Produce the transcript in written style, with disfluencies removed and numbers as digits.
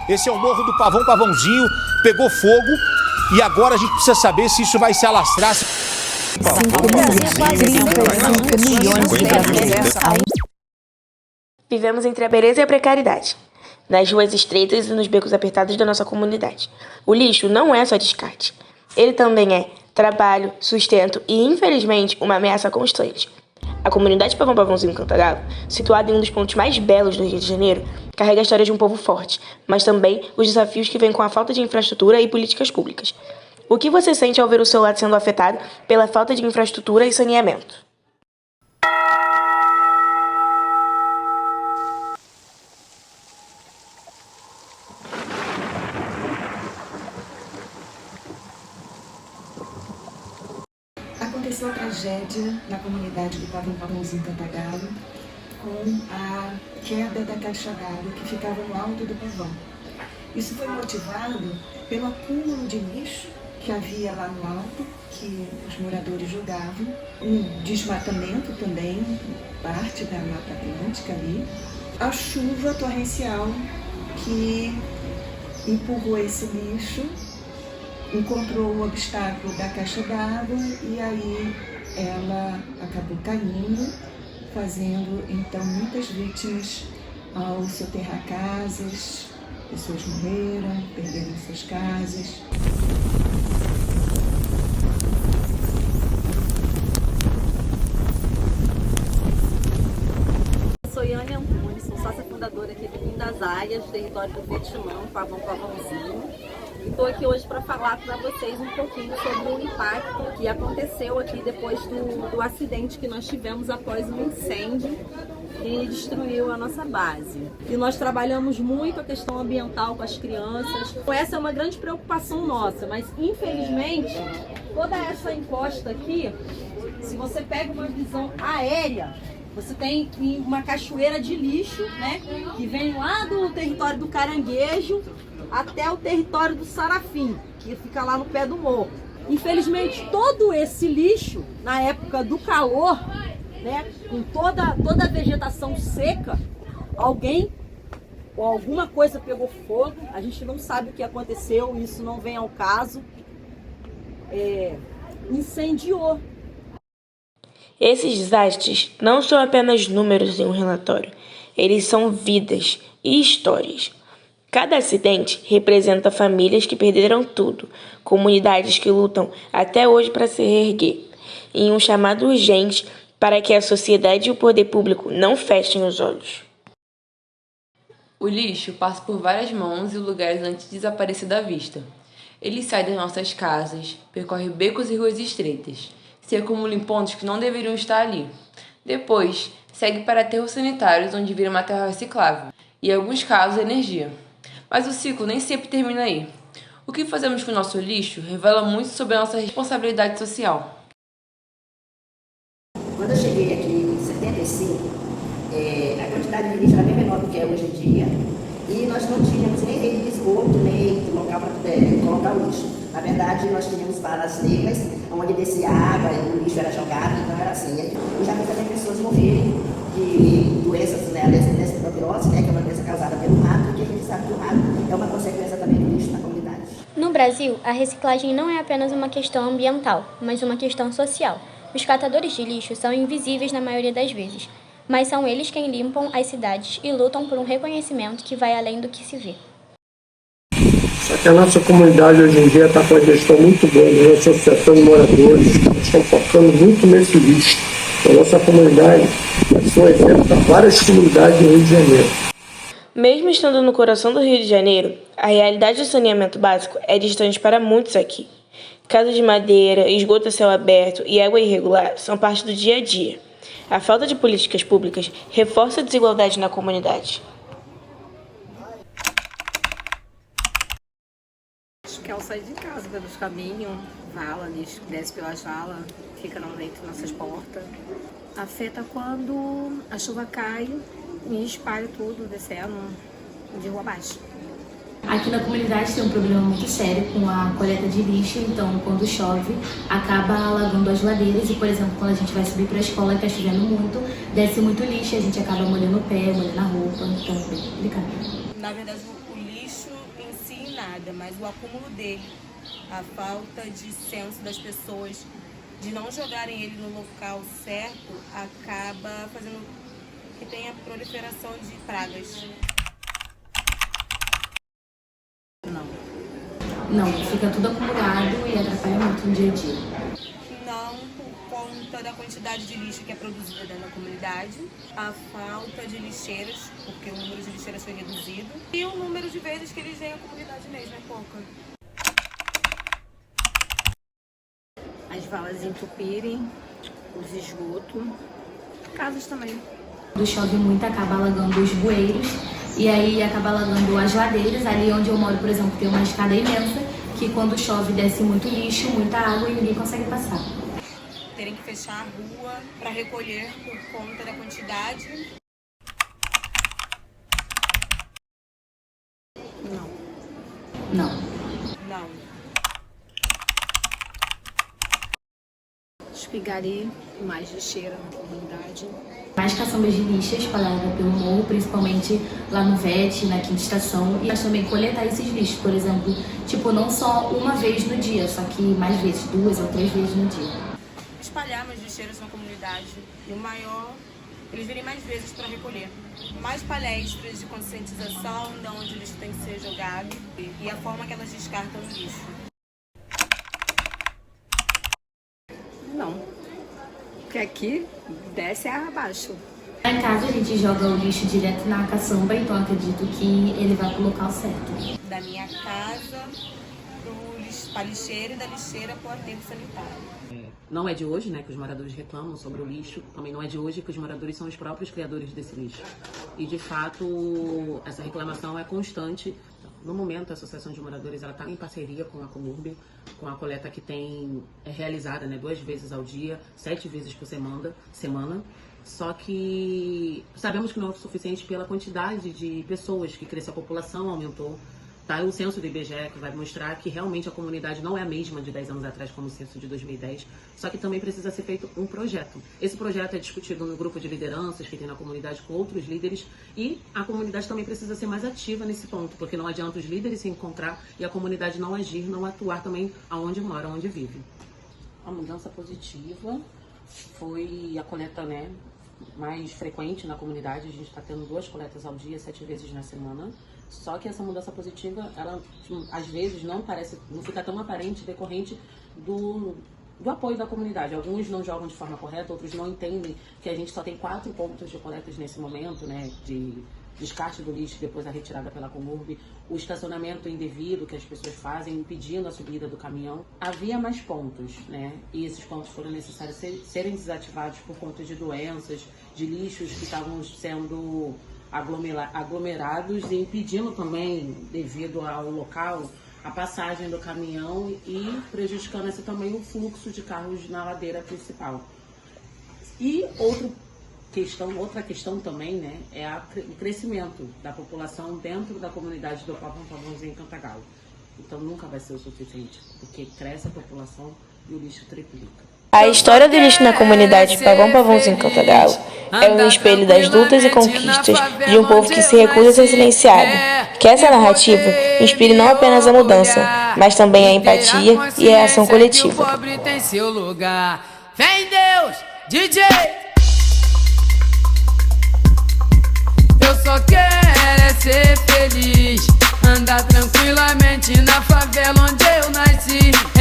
Esse é o Morro do Pavão Pavãozinho, pegou fogo e agora a gente precisa saber se isso vai se alastrar. 5 milhões de brasileiros. Vivemos entre a beleza e a precariedade, nas ruas estreitas e nos becos apertados da nossa comunidade. O lixo não é só descarte. Ele também é trabalho, sustento e, infelizmente, uma ameaça constante. A comunidade Pavão Pavãozinho Cantagalo, situada em um dos pontos mais belos do Rio de Janeiro, carrega a história de um povo forte, mas também os desafios que vêm com a falta de infraestrutura e políticas públicas. O que você sente ao ver o seu lado sendo afetado pela falta de infraestrutura e saneamento? Aconteceu a tragédia na comunidade do Pavão Pavãozinho Cantagalo com a queda da caixa d'água que ficava no alto do pavão. Isso foi motivado pelo acúmulo de lixo que havia lá no alto, que os moradores jogavam, um desmatamento também, parte da Mata Atlântica ali, a chuva torrencial que empurrou esse lixo, encontrou o obstáculo da caixa d'água e aí ela acabou caindo, fazendo então muitas vítimas ao soterrar casas, pessoas morreram, perderam suas casas. Sou Yane Antunes, sou sócia fundadora aqui do Rio das Águias, território do Vietnã, Pavão Pavãozinho. E estou aqui hoje para falar para vocês um pouquinho sobre o impacto que aconteceu aqui depois do acidente que nós tivemos após um incêndio que destruiu a nossa base. E nós trabalhamos muito a questão ambiental com as crianças. Essa é uma grande preocupação nossa, mas infelizmente toda essa encosta aqui, se você pega uma visão aérea, você tem uma cachoeira de lixo, né, que vem lá do território do Caranguejo até o território do Sarafim, que fica lá no pé do morro. Infelizmente, todo esse lixo, na época do calor, né, com toda a vegetação seca, alguém ou alguma coisa pegou fogo, a gente não sabe o que aconteceu, isso não vem ao caso, incendiou. Esses desastres não são apenas números em um relatório, eles são vidas e histórias. Cada acidente representa famílias que perderam tudo, comunidades que lutam até hoje para se reerguer, em um chamado urgente para que a sociedade e o poder público não fechem os olhos. O lixo passa por várias mãos e lugares antes de desaparecer da vista. Ele sai das nossas casas, percorre becos e ruas estreitas, se acumula em pontos que não deveriam estar ali. Depois, segue para aterros sanitários, onde vira material reciclável, e em alguns casos, energia. Mas o ciclo nem sempre termina aí. O que fazemos com o nosso lixo revela muito sobre a nossa responsabilidade social. Quando eu cheguei aqui em 75, a quantidade de lixo era bem menor do que é hoje em dia, e nós não tínhamos nem rede de esgoto, nem local para colocar o lixo. Na verdade, nós tínhamos varas negras, onde descia água, o lixo era jogado, então era assim. E já vi também pessoas morrerem de doenças, né, leptospirose, né, que é uma doença causada pelo rato, que a gente sabe que o rato é uma consequência também do lixo na comunidade. No Brasil, a reciclagem não é apenas uma questão ambiental, mas uma questão social. Os catadores de lixo são invisíveis na maioria das vezes, mas são eles quem limpam as cidades e lutam por um reconhecimento que vai além do que se vê. Só que a nossa comunidade hoje em dia está com uma gestão muito boa, a associação de moradores estão focando muito nesse lixo. A nossa comunidade vai ser um exemplo para várias comunidades do Rio de Janeiro. Mesmo estando no coração do Rio de Janeiro, a realidade do saneamento básico é distante para muitos aqui. Casas de madeira, esgoto a céu aberto e água irregular são parte do dia a dia. A falta de políticas públicas reforça a desigualdade na comunidade. Que ao sair de casa, pelos caminhos, vala, lixo, desce pelas valas, fica normalmente nas nossas portas. Afeta quando a chuva cai e espalha tudo, descendo de rua abaixo. Aqui na comunidade tem um problema muito sério com a coleta de lixo, então quando chove acaba alagando as ladeiras e, por exemplo, quando a gente vai subir para a escola e está chovendo muito, desce muito lixo e a gente acaba molhando o pé, molhando a roupa, então é bem complicado. Na verdade, o lixo nada, mas o acúmulo dele, a falta de senso das pessoas de não jogarem ele no local certo, acaba fazendo que tenha proliferação de pragas. Não, fica tudo acumulado e atrapalha muito no dia a dia. Não por conta da quantidade de lixo que é produzida dentro da comunidade, a falta de lixeiras, porque o número de lixeiras foi reduzido, e o número de vezes que eles vêm à comunidade mesmo é pouca. As valas entupirem, os esgotos, casas também. Quando chove muito, acaba alagando os bueiros e aí acaba alagando as ladeiras. Ali onde eu moro, por exemplo, tem uma escada imensa que quando chove desce muito lixo, muita água e ninguém consegue passar. Terem que fechar a rua para recolher por conta da quantidade. Não. Espigaria mais lixeira na comunidade. Mais caçambas de lixo espalhadas pelo morro, principalmente lá no VET, na quinta estação. E nós também coletar esses lixos, por exemplo, tipo, não só uma vez no dia, só que mais vezes, 2 ou 3 vezes no dia. Espalhar mais lixeiras na comunidade e o maior, eles virem mais vezes para recolher. Mais palestras de conscientização de onde o lixo tem que ser jogado e a forma que elas descartam o lixo. Não, porque aqui desce abaixo. Em casa a gente joga o lixo direto na caçamba, então acredito que ele vai pro local certo. Da minha casa para a lixeira e da lixeira para o aterro sanitário. Não é de hoje, né, que os moradores reclamam sobre o lixo. Também não é de hoje que os moradores são os próprios criadores desse lixo. E, de fato, essa reclamação é constante. No momento, a Associação de Moradores está em parceria com a Comurb, com a coleta que é realizada, né, 2 vezes ao dia, 7 vezes por semana. Só que sabemos que não é o suficiente pela quantidade de pessoas que cresceu, a população aumentou. Tá, o censo do IBGE que vai mostrar que realmente a comunidade não é a mesma de 10 anos atrás, como o censo de 2010, só que também precisa ser feito um projeto. Esse projeto é discutido no grupo de lideranças que tem na comunidade com outros líderes e a comunidade também precisa ser mais ativa nesse ponto, porque não adianta os líderes se encontrar e a comunidade não agir, não atuar também aonde mora, onde vive. A mudança positiva foi a coleta, né, mais frequente na comunidade. A gente está tendo 2 coletas ao dia, 7 vezes na semana. Só que essa mudança positiva, ela às vezes não fica tão aparente decorrente do apoio da comunidade. Alguns não jogam de forma correta, outros não entendem que a gente só tem 4 pontos de coletas nesse momento, né, de descarte do lixo depois da retirada pela Comurb, o estacionamento indevido que as pessoas fazem, impedindo a subida do caminhão. Havia mais pontos, né, e esses pontos foram necessários serem desativados por conta de doenças, de lixos que estavam sendo aglomerados e impedindo também, devido ao local, a passagem do caminhão e prejudicando assim também o fluxo de carros na ladeira principal. E outra questão também, né, é o crescimento da população dentro da comunidade do Pavãozinho em Cantagalo. Então nunca vai ser o suficiente, porque cresce a população e o lixo triplica. A história do lixo na comunidade Pavãozinho em Cantagalo é um espelho das lutas e conquistas de um povo que se recusa a ser silenciado. Que essa narrativa inspire não apenas a mudança, mas também a empatia e a ação coletiva. Tem seu lugar. Vem Deus, DJ! Eu só quero é ser feliz, andar tranquilamente na favela onde eu nasci.